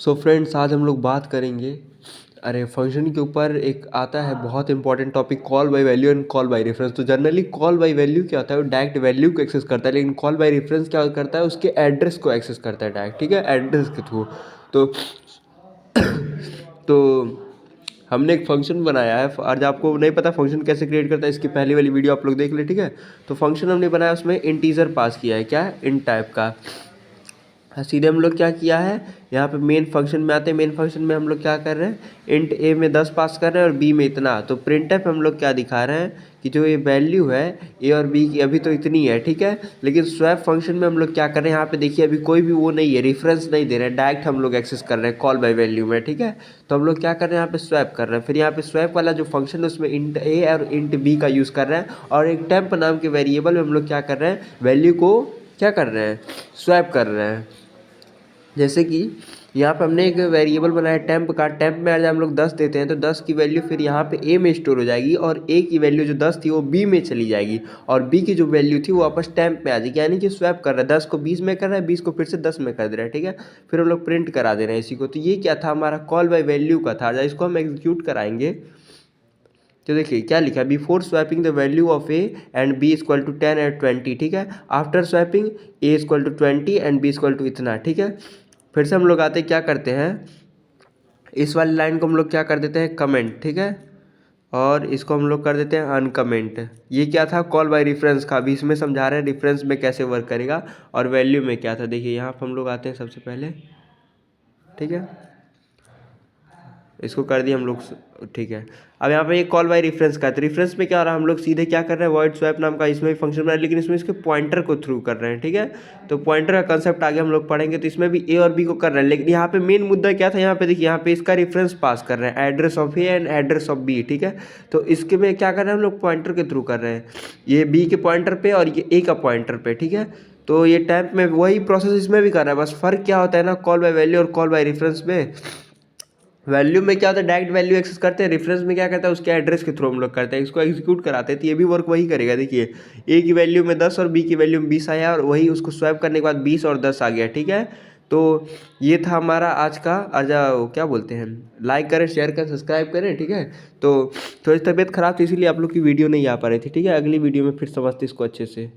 So friends, आज हम लोग बात करेंगे फंक्शन के ऊपर। एक आता है बहुत important topic, call by value and call by reference. तो जनरली कॉल बाय वैल्यू क्या होता है, वो डायरेक्ट वैल्यू को एक्सेस करता है, लेकिन कॉल बाय रेफरेंस क्या करता है, उसके एड्रेस को एक्सेस करता है डायरेक्ट, ठीक है, एड्रेस के थ्रू। तो तो हमने एक फंक्शन बनाया है। आज आपको नहीं पता फंक्शन कैसे क्रिएट करता है, इसकी पहली वाली वीडियो आप लोग देख ले, ठीक है। तो फंक्शन हमने बनाया, उसमें इंटीजर पास किया है, क्या है, इन टाइप का। सीधे हम लोग क्या किया है, यहाँ पे मेन फंक्शन में आते हैं। मेन फंक्शन में हम लोग क्या कर रहे हैं, इंट ए में 10 पास कर रहे हैं और बी में इतना। तो प्रिंटफ हम लोग क्या दिखा रहे हैं कि जो ये वैल्यू है ए और बी की अभी तो इतनी है, ठीक है। लेकिन स्वैप फंक्शन में हम लोग क्या कर रहे हैं, यहाँ पे देखिए अभी कोई भी वो नहीं है, रेफरेंस नहीं दे रहे हैं, डायरेक्ट हम लोग एक्सेस कर रहे हैं कॉल बाय वैल्यू में, ठीक है। तो हम लोग क्या कर रहे हैं, यहाँ पे स्वैप कर रहे हैं। फिर यहाँ पे स्वैप वाला जो फंक्शन है उसमें इंट ए और इंट बी का यूज़ कर रहे हैं, और एक टेम्प नाम के वेरिएबल में हम लोग क्या कर रहे हैं, वैल्यू को क्या कर रहे हैं, स्वैप कर रहे हैं। जैसे कि यहाँ पे हमने एक वेरिएबल बनाया टेम्प का। टेम्प में आज हम लोग 10 देते हैं, तो 10 की वैल्यू फिर यहाँ पे ए में स्टोर हो जाएगी, और ए की वैल्यू जो 10 थी वो बी में चली जाएगी, और बी की जो वैल्यू थी वो वापस टेम्प में आ जाएगी। यानी कि स्वैप कर रहा है, 10 को 20 में कर रहा है, 20 को फिर से 10 में कर दे रहा है, ठीक है। फिर हम लोग प्रिंट करा दे रहे हैं इसी को। तो ये क्या था, हमारा कॉल बाय वैल्यू का था। इसको हम एग्जीक्यूट कराएंगे तो देखिए क्या लिखा है, before swapping the value of A and B equal to 10 and 20, ठीक है। After swapping A equal to 20 and B equal to इतना, ठीक है। फिर से हम लोग आते क्या करते हैं, इस वाली लाइन को हम लोग क्या कर देते हैं, कमेंट, ठीक है, और इसको हम लोग कर देते हैं अनकमेंट। ये क्या था, कॉल बाय रेफरेंस का। अभी इसमें समझा रहे हैं रेफरेंस में कैसे वर्क करेगा, और वैल्यू में क्या था। देखिए यहाँ पर हम लोग आते हैं सबसे पहले, ठीक है, इसको कर दिया हम लोग, ठीक है। अब यहाँ पे ये कॉल बाय रेफरेंस का है, तो रेफरेंस में क्या हो रहा है, हम लोग सीधे क्या कर रहे हैं, वॉइड स्वैप नाम का इसमें भी फंक्शन बना है, लेकिन इसमें इसके पॉइंटर को थ्रू कर रहे हैं, ठीक है। तो पॉइंटर का कंसेप्ट आगे हम लोग पढ़ेंगे। तो इसमें भी ए और बी को कर रहे हैं, लेकिन यहाँ पे मेन मुद्दा क्या था, यहाँ पे देखिए, यहाँ पे इसका रेफरेंस पास कर रहे हैं, address of A and address of B, ठीक है। तो इसके में क्या कर रहे हैं, हम लोग पॉइंटर के थ्रू कर रहे हैं, ये बी के पॉइंटर पे और ये ए का पॉइंटर पे, ठीक है। तो ये टाइप में वही प्रोसेस इसमें भी कर रहा है, बस फर्क क्या होता है ना, कॉल बाय वैल्यू और कॉल बाय रेफरेंस में। वैल्यू में क्या होता है, डायरेक्ट वैल्यू एक्सेस करते हैं, रेफरेंस में क्या करता है, उसके एड्रेस के थ्रू हम लोग करते हैं, इसको एग्जीक्यूट कराते हैं। तो ये भी वर्क वही करेगा। देखिए ए की वैल्यू में 10 और बी की वैल्यू में 20 आया, और वही उसको स्वैप करने के बाद 20 और 10 आ गया, ठीक है। तो ये था हमारा आज का। क्या बोलते हैं, लाइक करें, शेयर करें, सब्सक्राइब करें, ठीक है। तो थोड़ी तबीयत खराब थी, इसीलिए आप लोग की वीडियो नहीं आ पा रही थी, ठीक है। अगली वीडियो में फिर समझते इसको अच्छे से।